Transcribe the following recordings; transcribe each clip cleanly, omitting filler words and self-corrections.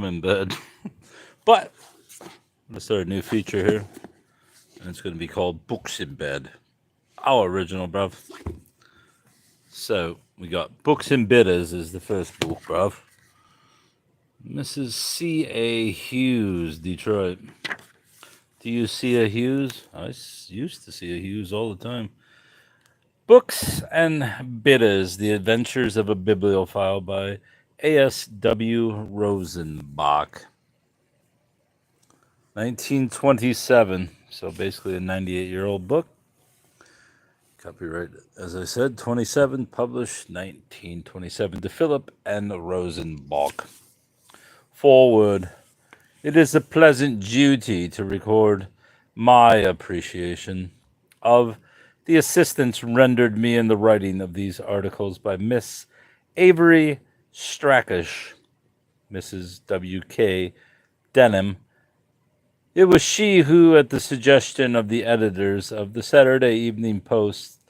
in bed. But I'm going to start a new feature here, and it's going to be called Books in Bed. Our original, bruv. So, we got Books and Bitters is the first book, bruv. Mrs. C.A. Hughes, Detroit. Do you see a Hughes? I used to see a Hughes all the time. Books and Bitters, The Adventures of a Bibliophile by A.S.W. Rosenbach. 1927, so basically a 98-year-old book. Copyright, as I said, 27, published 1927 to Philip and Rosenbach. Forward. It is a pleasant duty to record my appreciation of the assistance rendered me in the writing of these articles by Miss Avery Strackish, Mrs. W.K. Denham. It was she who, at the suggestion of the editors of the Saturday Evening Post,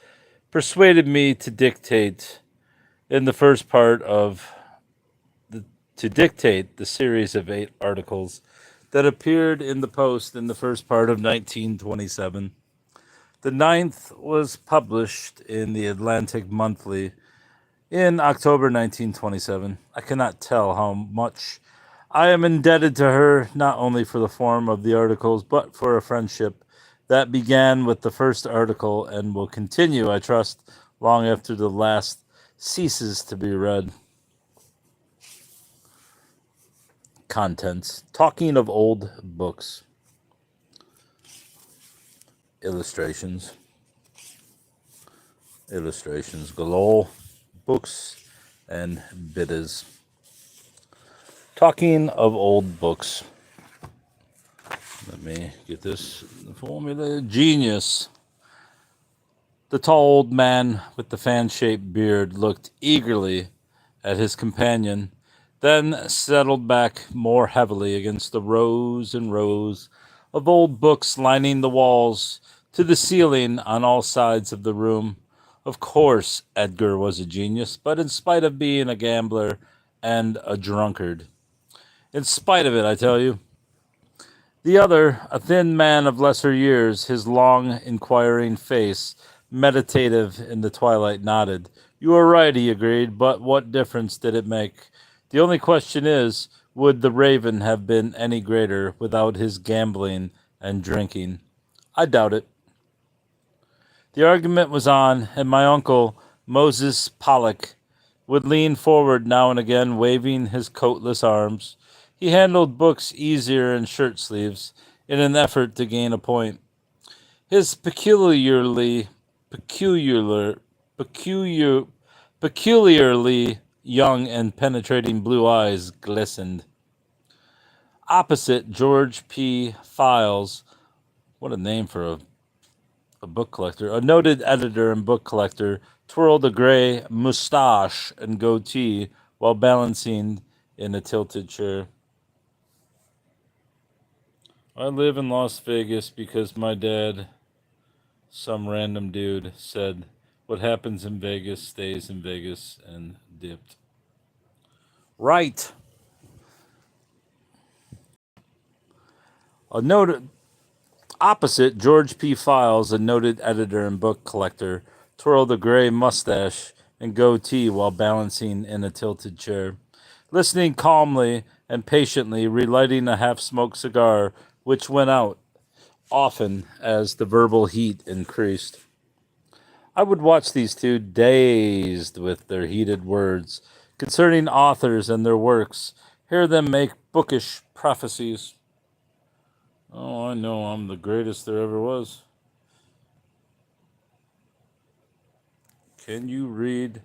persuaded me to dictate in the first part of the series of 8 articles that appeared in the Post in the first part of 1927. The 9th was published in the Atlantic Monthly in October 1927. I cannot tell how much I am indebted to her, not only for the form of the articles, but for a friendship that began with the first article and will continue, I trust, long after the last ceases to be read. Contents. Talking of old books. Illustrations. Illustrations galore. Books and bitters. Talking of old books. Let me get this formula. Genius. The tall old man with the fan-shaped beard looked eagerly at his companion, then settled back more heavily against the rows and rows of old books lining the walls to the ceiling on all sides of the room. Of course, Edgar was a genius, but in spite of being a gambler and a drunkard. In spite of it, I tell you. The other, a thin man of lesser years, his long, inquiring face meditative in the twilight, nodded. You are right, he agreed, but what difference did it make? The only question is, would the Raven have been any greater without his gambling and drinking? I doubt it. The argument was on, and my uncle, Moses Pollock, would lean forward now and again, waving his coatless arms. He handled books easier in shirt sleeves in an effort to gain a point. His peculiarly young and penetrating blue eyes glistened. Opposite George P. Files, what a name for a book collector, a noted editor and book collector, twirled a gray mustache and goatee while balancing in a tilted chair. I live in Las Vegas because my dad, some random dude, said what happens in Vegas stays in Vegas, and dipped. Right. A noted opposite George P. Files, a noted editor and book collector, twirled a gray mustache and goatee while balancing in a tilted chair, listening calmly and patiently, relighting a half-smoked cigar, which went out often as the verbal heat increased. I would watch these two, dazed with their heated words concerning authors and their works, hear them make bookish prophecies. Oh, I know I'm the greatest there ever was. Can you read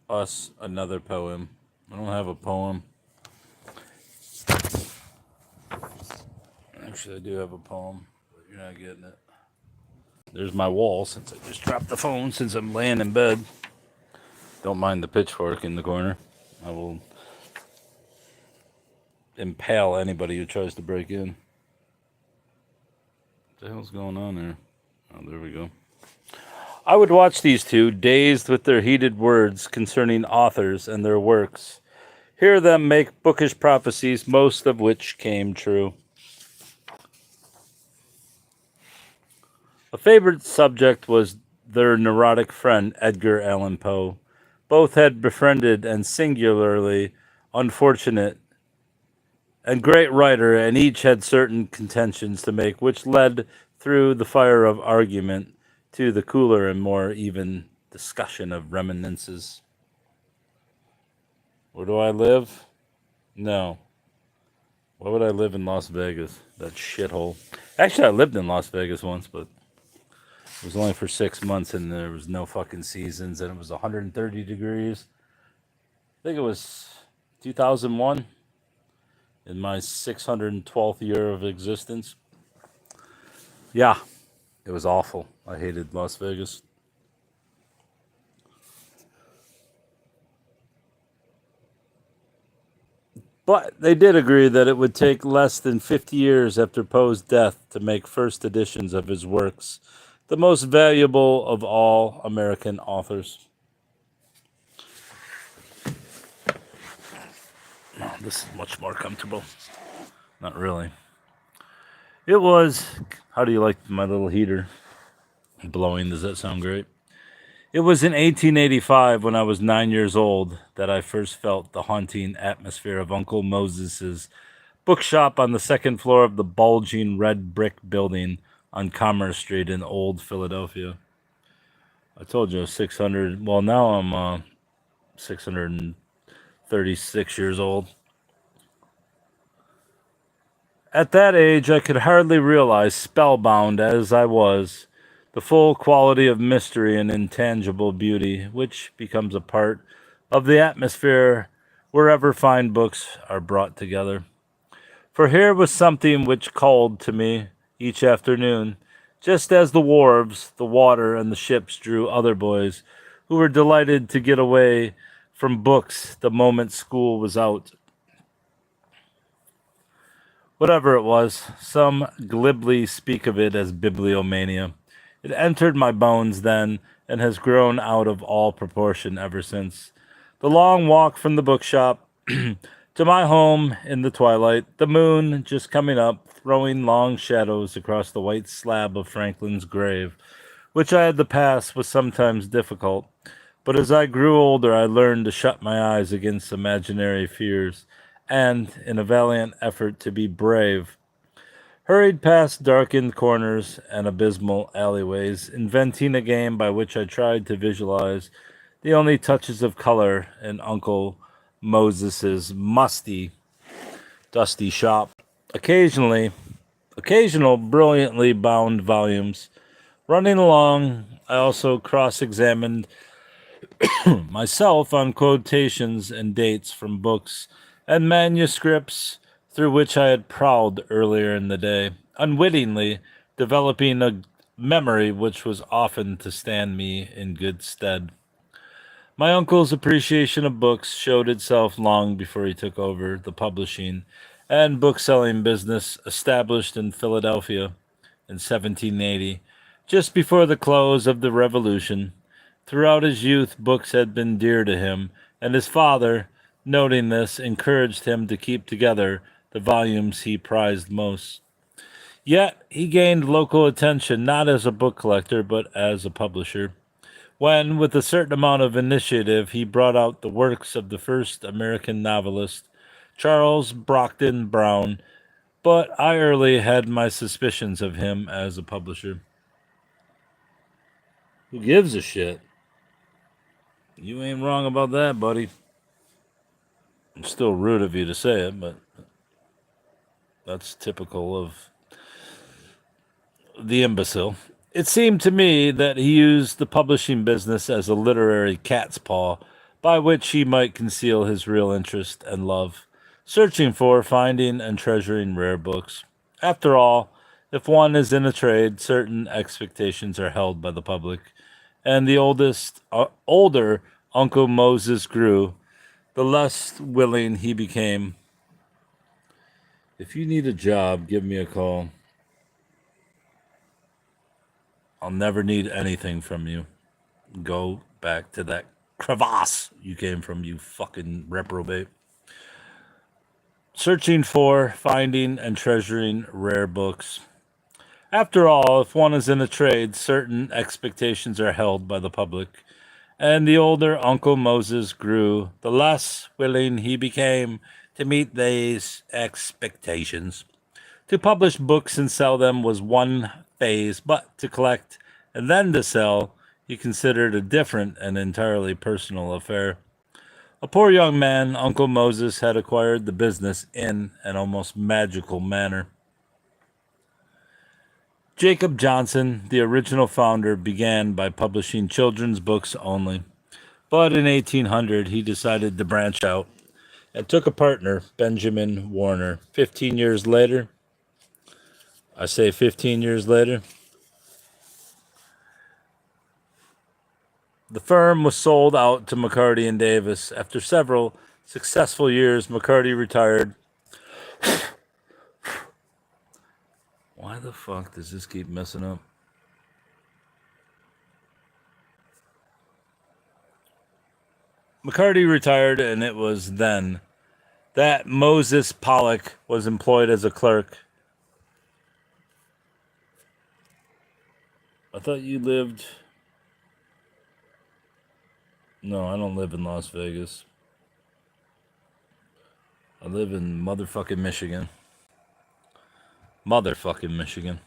us another poem? I don't have a poem. Actually, I do have a poem, but you're not getting it. There's my wall, since I just dropped the phone, since I'm laying in bed. Don't mind the pitchfork in the corner. I will impale anybody who tries to break in. What the hell's going on there? Oh, there we go. I would watch these two, dazed with their heated words concerning authors and their works, hear them make bookish prophecies, most of which came true. A favorite subject was their neurotic friend, Edgar Allan Poe. Both had befriended and singularly unfortunate and great writer, and each had certain contentions to make, which led through the fire of argument to the cooler and more even discussion of reminiscences. Where do I live? No. Why would I live in Las Vegas? That shithole. Actually, I lived in Las Vegas once, but it was only for 6 months, and there was no fucking seasons, and it was 130 degrees. I think it was 2001 in my 612th year of existence. Yeah, it was awful. I hated Las Vegas. But they did agree that it would take less than 50 years after Poe's death to make first editions of his works, the most valuable of all American authors. Oh, this is much more comfortable. Not really. It was. How do you like my little heater? Blowing, does that sound great? It was in 1885, when I was 9 years old, that I first felt the haunting atmosphere of Uncle Moses's bookshop on the second floor of the bulging red brick building on Commerce Street in Old Philadelphia. I told you 600. Well, now I'm 636 years old. At that age, I could hardly realize, spellbound as I was, the full quality of mystery and intangible beauty, which becomes a part of the atmosphere wherever fine books are brought together. For here was something which called to me each afternoon, just as the wharves, the water, and the ships drew other boys who were delighted to get away from books the moment school was out. Whatever it was, some glibly speak of it as bibliomania. It entered my bones then, and has grown out of all proportion ever since. The long walk from the bookshop to my home in the twilight, the moon just coming up, throwing long shadows across the white slab of Franklin's grave, which I had to pass, was sometimes difficult. But as I grew older, I learned to shut my eyes against imaginary fears, and, in a valiant effort to be brave, hurried past darkened corners and abysmal alleyways, inventing a game by which I tried to visualize the only touches of color in Uncle Moses's musty, dusty shop. Occasional brilliantly bound volumes. Running along, I also cross-examined myself on quotations and dates from books and manuscripts through which I had prowled earlier in the day, unwittingly developing a memory which was often to stand me in good stead. My uncle's appreciation of books showed itself long before he took over the publishing and bookselling business established in Philadelphia in 1780, just before the close of the Revolution. Throughout his youth, books had been dear to him, and his father, noting this, encouraged him to keep together the volumes he prized most. Yet he gained local attention not as a book collector, but as a publisher, when, with a certain amount of initiative, he brought out the works of the first American novelist, Charles Brockden Brown, but I early had my suspicions of him as a publisher. Who gives a shit? You ain't wrong about that, buddy. It's still rude of you to say it, but that's typical of the imbecile. It seemed to me that he used the publishing business as a literary cat's paw by which he might conceal his real interest and love, searching for, finding, and treasuring rare books. After all, if one is in a trade, certain expectations are held by the public, and the older Uncle Moses grew, the less willing he became. If you need a job, give me a call. I'll never need anything from you. Go back to that crevasse you came from, you fucking reprobate. searching for, finding, and treasuring rare books. After all, if one is in a trade, certain expectations are held by the public, and the older Uncle Moses grew, the less willing he became to meet these expectations. To publish books and sell them was one phase, but to collect and then to sell, he considered a different and entirely personal affair. A poor young man, Uncle Moses had acquired the business in an almost magical manner. Jacob Johnson, the original founder, began by publishing children's books only. But in 1800, he decided to branch out and took a partner, Benjamin Warner. 15 years later, I say 15 years later, the firm was sold out to McCarty and Davis. After several successful years, McCarty retired. Why the fuck does this keep messing up? McCarty retired, and it was then that Moses Pollock was employed as a clerk. I thought you lived... No, I don't live in Las Vegas. I live in motherfucking Michigan. Motherfucking Michigan.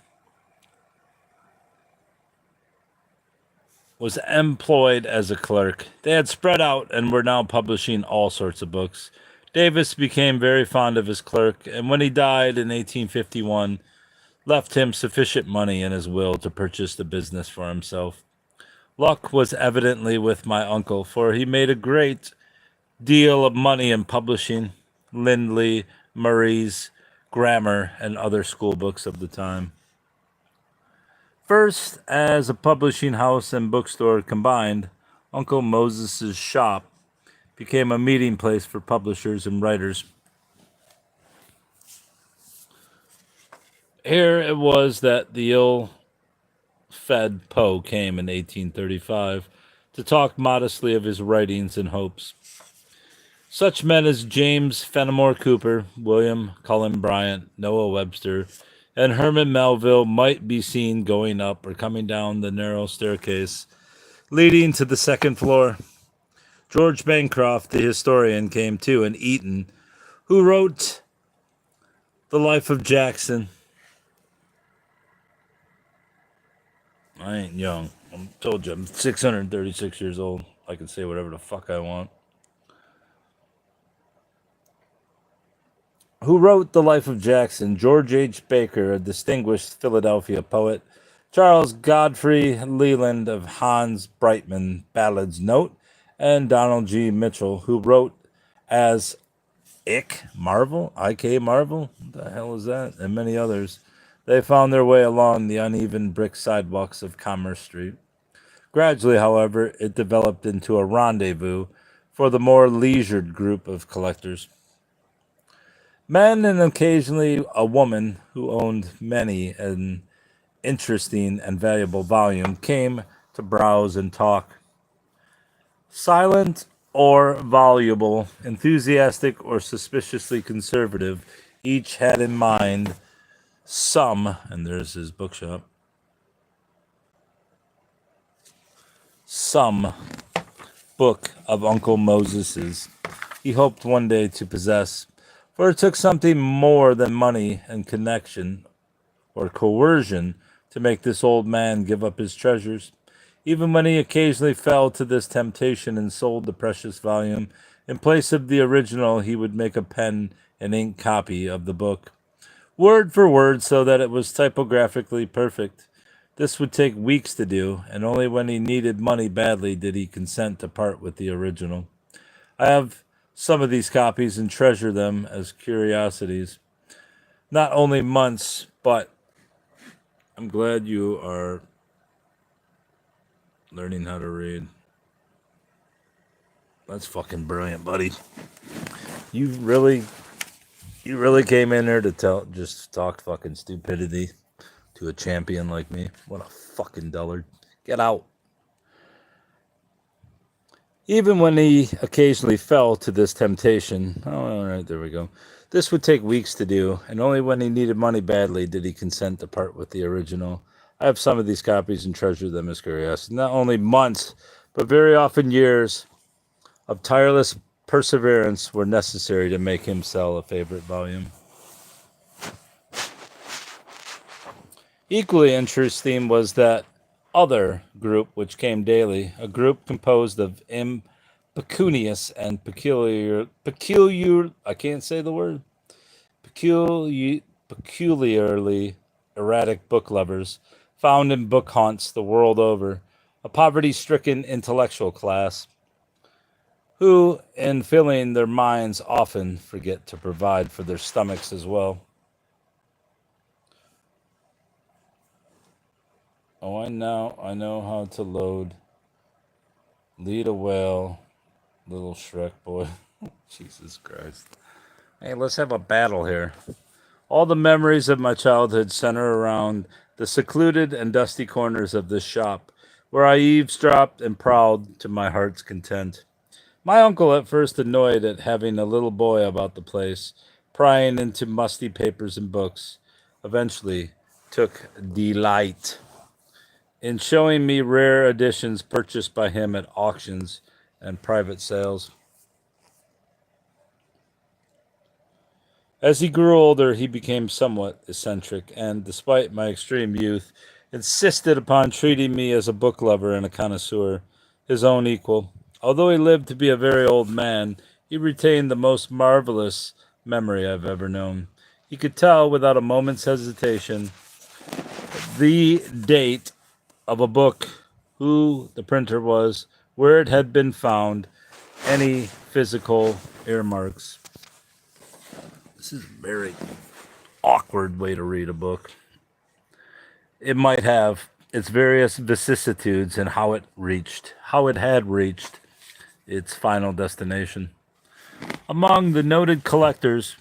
Was employed as a clerk. They had spread out and were now publishing all sorts of books. Davis became very fond of his clerk, and when he died in 1851, left him sufficient money in his will to purchase the business for himself. Luck was evidently with my uncle, for he made a great deal of money in publishing Lindley, Murray's Grammar, and other school books of the time. First, as a publishing house and bookstore combined, Uncle Moses's shop became a meeting place for publishers and writers. Here it was that the ill-fed Poe came in 1835 to talk modestly of his writings and hopes. Such men as James Fenimore Cooper, William Cullen Bryant, Noah Webster, and Herman Melville might be seen going up or coming down the narrow staircase leading to the second floor. George Bancroft, the historian, came too, and Eaton, who wrote The Life of Jackson. I ain't young. I told you, I'm 636 years old. I can say whatever the fuck I want. Who wrote The Life of Jackson? George H. Baker, a distinguished Philadelphia poet. Charles Godfrey Leland of Hans Brightman Ballads Note. And Donald G. Mitchell, who wrote as Ick Marvel, I.K. Marvel, what the hell is that? And many others. They found their way along the uneven brick sidewalks of Commerce Street. Gradually, however, it developed into a rendezvous for the more leisured group of collectors. Men and occasionally a woman who owned many an interesting and valuable volume came to browse and talk. Silent or voluble, enthusiastic or suspiciously conservative, each had in mind some, and there's his bookshop, some book of Uncle Moses's he hoped one day to possess, for it took something more than money and connection or coercion to make this old man give up his treasures. Even when he occasionally fell to this temptation and sold the precious volume, in place of the original, he would make a pen and ink copy of the book, word for word, so that it was typographically perfect. This would take weeks to do, and only when he needed money badly did he consent to part with the original. I have some of these copies and treasure them as curiosities. Not only months, but I'm glad you are learning how to read. That's fucking brilliant, buddy. You really came in there to just talk fucking stupidity to a champion like me. What a fucking dullard. Get out. Even when he occasionally fell to this temptation, oh, all right, there we go, This would take weeks to do, and only when he needed money badly did he consent to part with the original. I have some of these copies and treasure them as curiosities. Not only months, but very often years of tireless perseverance were necessary to make him sell a favorite volume. Equally interesting was that other group which came daily, a group composed of impecunious and peculiar I can't say the word, peculiarly erratic book lovers, found in book haunts the world over, a poverty-stricken intellectual class, who, in filling their minds, often forget to provide for their stomachs as well. Oh, I know how to load. Lead a whale, little Shrek boy. Jesus Christ. Hey, let's have a battle here. All the memories of my childhood center around the secluded and dusty corners of this shop, where I eavesdropped and prowled to my heart's content. My uncle, at first annoyed at having a little boy about the place, prying into musty papers and books, eventually took delight in showing me rare editions purchased by him at auctions and private sales. As he grew older, he became somewhat eccentric, and despite my extreme youth, insisted upon treating me as a book lover and a connoisseur, his own equal. Although he lived to be a very old man, he retained the most marvelous memory I've ever known. He could tell without a moment's hesitation the date of a book, who the printer was, where it had been found, any physical earmarks. This is a very awkward way to read a book. It might have its various vicissitudes and how it had reached its final destination. Among the noted collectors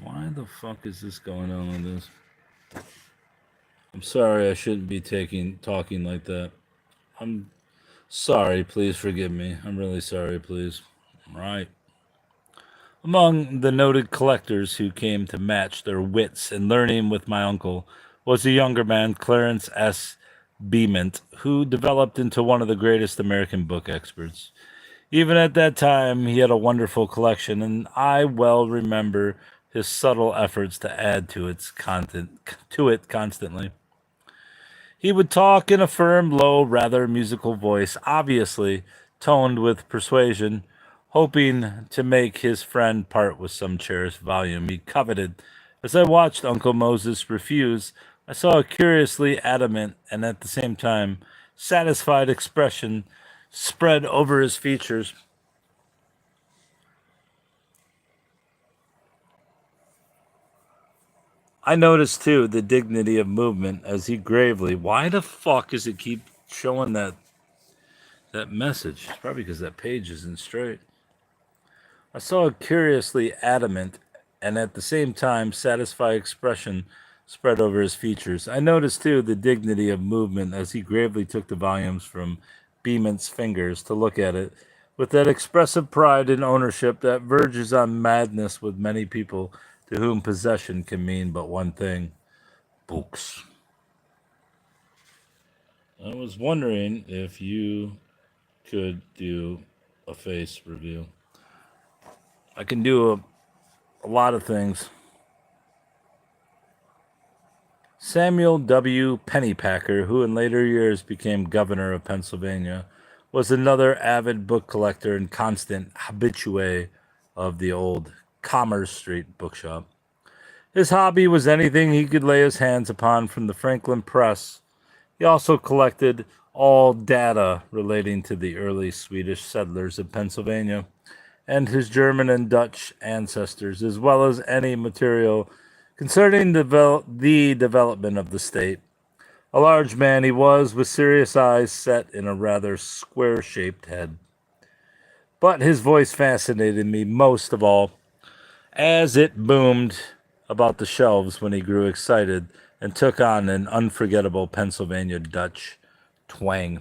why the fuck is this going on with this? I'm sorry, I shouldn't be talking like that. I'm sorry, please forgive me. I'm really sorry, please. Right. Among the noted collectors who came to match their wits and learning with my uncle was a younger man, Clarence S. Beament, who developed into one of the greatest American book experts. Even at that time, he had a wonderful collection, and I well remember his subtle efforts to add to it constantly. He would talk in a firm, low, rather musical voice, obviously toned with persuasion, hoping to make his friend part with some cherished volume he coveted. As I watched Uncle Moses refuse, I saw a curiously adamant and at the same time satisfied expression spread over his features. I noticed, too, the dignity of movement as he gravely... Why the fuck does it keep showing that message? It's probably because that page isn't straight. I saw a curiously adamant and at the same time satisfied expression spread over his features. I noticed, too, the dignity of movement as he gravely took the volumes from Beament's fingers to look at it, with that expressive pride and ownership that verges on madness with many people to whom possession can mean but one thing: books. I was wondering if you could do a face review. I can do a lot of things. Samuel W. Pennypacker, who in later years became governor of Pennsylvania, was another avid book collector and constant habitué of the old Commerce Street bookshop. His hobby was anything he could lay his hands upon from the Franklin Press. He also collected all data relating to the early Swedish settlers of Pennsylvania and his German and Dutch ancestors, as well as any material concerning the development of the state. A large man he was, with serious eyes set in a rather square-shaped head. But his voice fascinated me most of all, as it boomed about the shelves when he grew excited and took on an unforgettable Pennsylvania Dutch twang.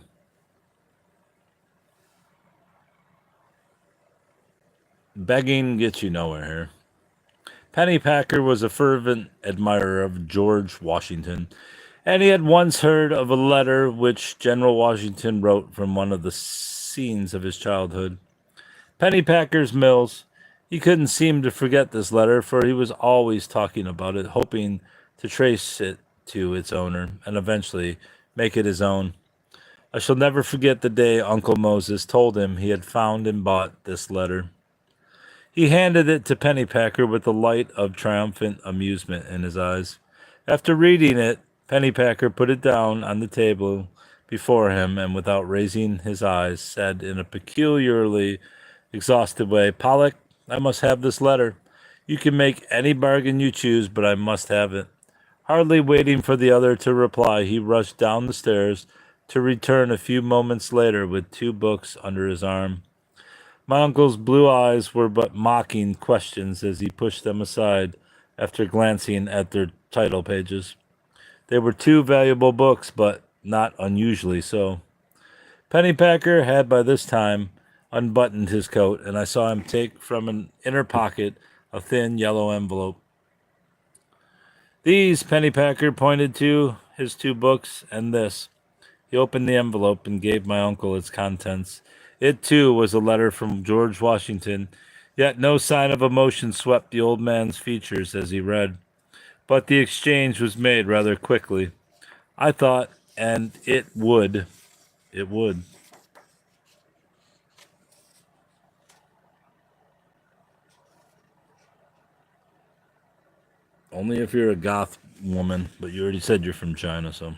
begging gets you nowhere here. Pennypacker was a fervent admirer of George Washington, and he had once heard of a letter which General Washington wrote from one of the scenes of his childhood. Pennypacker's Mills. He couldn't seem to forget this letter, for he was always talking about it, hoping to trace it to its owner and eventually make it his own. I shall never forget the day Uncle Moses told him he had found and bought this letter. He handed it to Pennypacker with the light of triumphant amusement in his eyes. After reading it, Pennypacker put it down on the table before him and, without raising his eyes, said in a peculiarly exhausted way, "Pollock, I must have this letter. You can make any bargain you choose, but I must have it." Hardly waiting for the other to reply, he rushed down the stairs to return a few moments later with 2 books under his arm. My uncle's blue eyes were but mocking questions as he pushed them aside after glancing at their title pages. They were 2 valuable books, but not unusually so. Pennypacker had by this time unbuttoned his coat, and I saw him take from an inner pocket a thin yellow envelope. These, Pennypacker pointed to his 2 books, and this. He opened the envelope and gave my uncle its contents. It, too, was a letter from George Washington, yet no sign of emotion swept the old man's features as he read. But the exchange was made rather quickly, I thought, and it would. It would. Only if you're a goth woman, but you already said you're from China, so.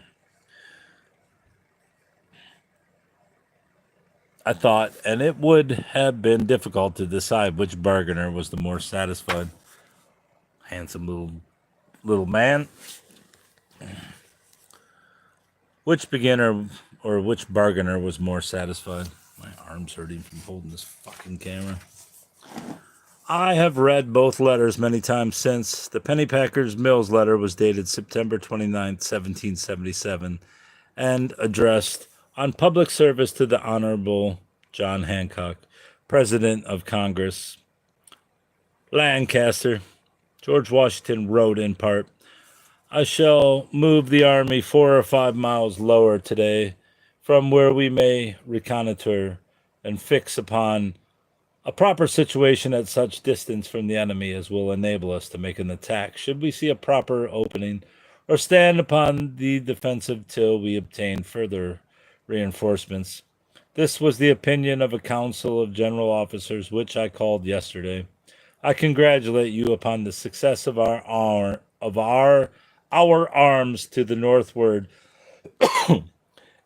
I thought, and it would have been difficult to decide which bargainer was the more satisfied. Handsome little man. Which beginner or which bargainer was more satisfied? My arm's hurting from holding this fucking camera. I have read both letters many times since. The Pennypacker's Mills letter was dated September 29th, 1777, and addressed on public service to the Honorable John Hancock, President of Congress, Lancaster. George Washington wrote in part, "I shall move the army 4 or 5 miles lower today, from where we may reconnoiter and fix upon a proper situation at such distance from the enemy as will enable us to make an attack should we see a proper opening, or stand upon the defensive till we obtain further reinforcements. This was the opinion of a council of general officers which I called yesterday. I congratulate you upon the success of our arms to the northward,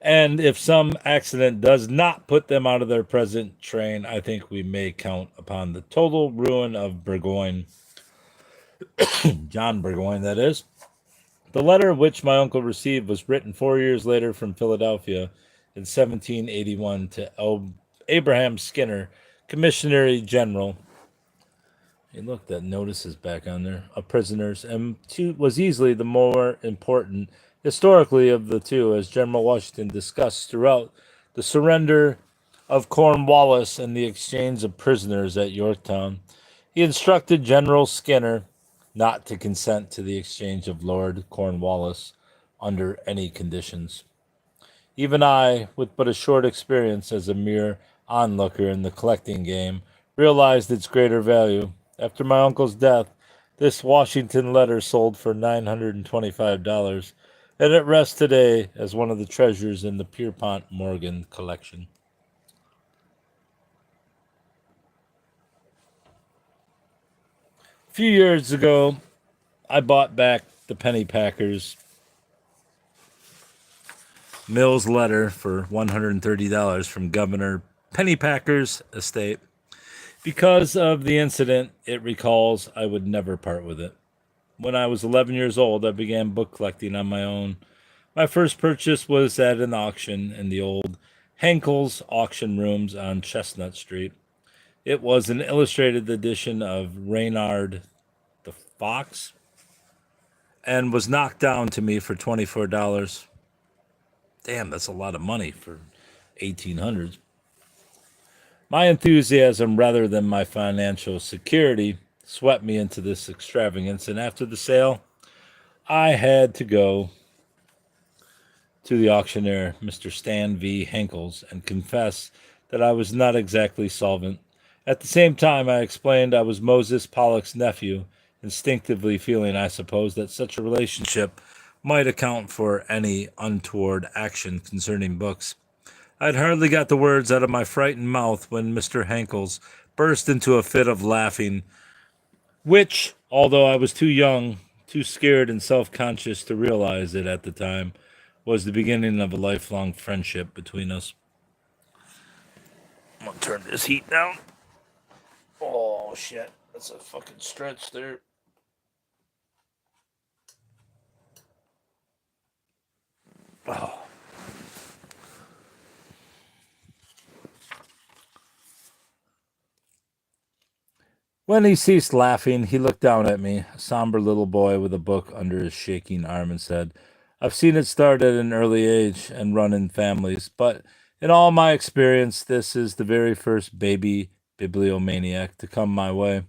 and if some accident does not put them out of their present train, I think we may count upon the total ruin of Burgoyne." John Burgoyne, that is. The letter which my uncle received was written 4 years later from Philadelphia in 1781 to Abraham Skinner, Commissionary General. Hey, look, that notice is back on there, of prisoners, and was easily the more important historically of the 2, as General Washington discussed throughout the surrender of Cornwallis and the exchange of prisoners at Yorktown. He instructed General Skinner not to consent to the exchange of Lord Cornwallis under any conditions. Even I, with but a short experience as a mere onlooker in the collecting game, realized its greater value. After my uncle's death, this Washington letter sold for $925, and it rests today as one of the treasures in the Pierpont Morgan collection. A few years ago, I bought back the Pennypacker's Mills letter for $130 from Governor Pennypacker's estate. Because of the incident it recalls, I would never part with it. When I was 11 years old, I began book collecting on my own. My first purchase was at an auction in the old Henkel's auction rooms on Chestnut Street. It was an illustrated edition of Reynard the Fox and was knocked down to me for $24. Damn, that's a lot of money for 1800s. My enthusiasm, rather than my financial security, swept me into this extravagance, and after the sale, I had to go to the auctioneer, Mr. Stan V. Henkels, and confess that I was not exactly solvent. At the same time, I explained I was Moses Pollock's nephew, instinctively feeling, I suppose, that such a relationship might account for any untoward action concerning books. I'd hardly got the words out of my frightened mouth when Mr. Henkels burst into a fit of laughing, which, although I was too young, too scared, and self conscious to realize it at the time, was the beginning of a lifelong friendship between us. I'm gonna turn this heat down. Oh, shit. That's a fucking stretch there. Oh. When he ceased laughing, he looked down at me, a somber little boy with a book under his shaking arm, and said, I've seen it start at an early age and run in families, but in all my experience, this is the very first baby bibliomaniac to come my way.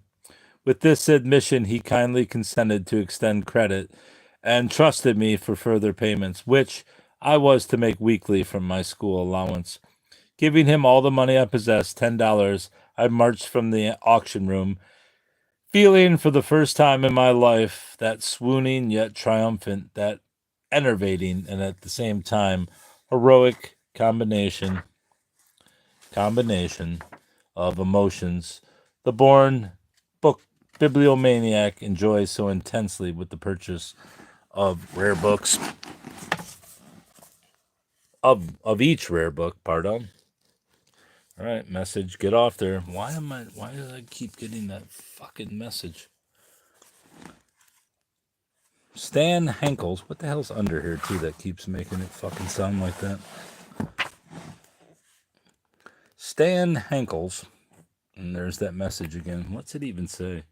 With this admission, he kindly consented to extend credit and trusted me for further payments, which I was to make weekly from my school allowance. Giving him all the money I possessed, $10, I marched from the auction room, feeling for the first time in my life that swooning yet triumphant, that enervating and at the same time heroic combination of emotions the born book bibliomaniac enjoys so intensely with the purchase of rare books of each rare book, pardon. All right, message, get off there. Why do I keep getting that fucking message? Stan Henkels, what the hell's under here too that keeps making it fucking sound like that? Stan Henkels, and there's that message again. What's it even say?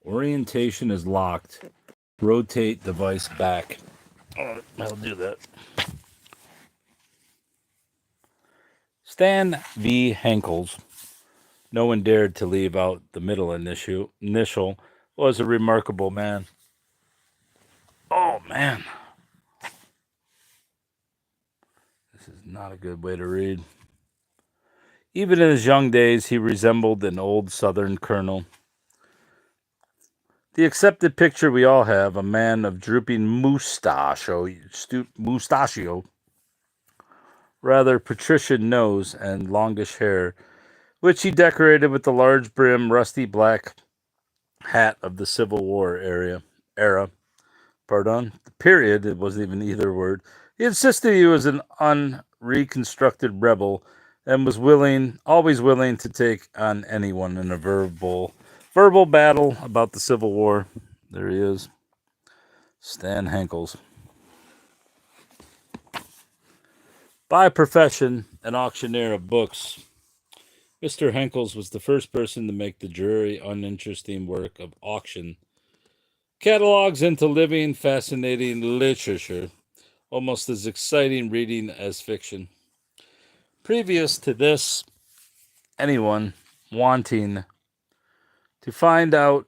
Orientation is locked. Rotate device back. Oh, I'll do that. Stan V. Henkels, no one dared to leave out the middle initial, was a remarkable man. Oh, man. This is not a good way to read. Even in his young days, he resembled an old Southern colonel. The accepted picture we all have, a man of drooping mustachio, rather patrician nose and longish hair, which he decorated with the large brim, rusty black hat of the Civil War era. Pardon, the period. It wasn't even either word. He insisted he was an unreconstructed rebel and was always willing to take on anyone in a verbal battle about the Civil War. There he is, Stan Henkels. By profession, an auctioneer of books, Mr. Henkels was the first person to make the dreary, uninteresting work of auction catalogs into living, fascinating literature, almost as exciting reading as fiction. Previous to this, anyone wanting to find out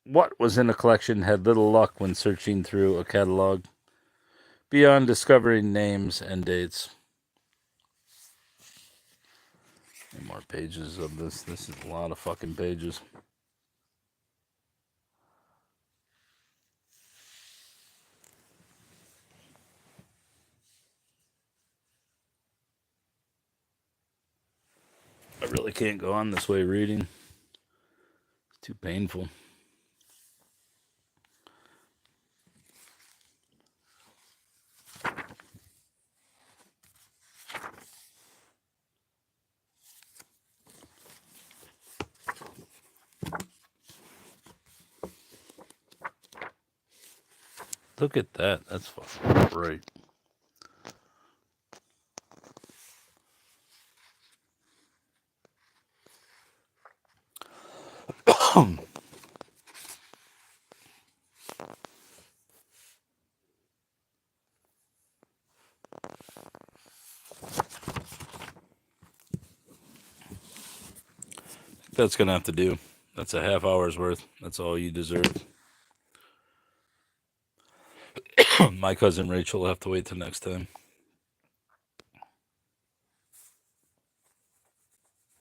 what was in a collection had little luck when searching through a catalog, beyond discovering names and dates. More pages of this. This is a lot of fucking pages. I really can't go on this way reading. It's too painful. Look at that. That's fucking great. that's going to have to do. That's a half hour's worth. That's all you deserve. My cousin Rachel will have to wait till next time.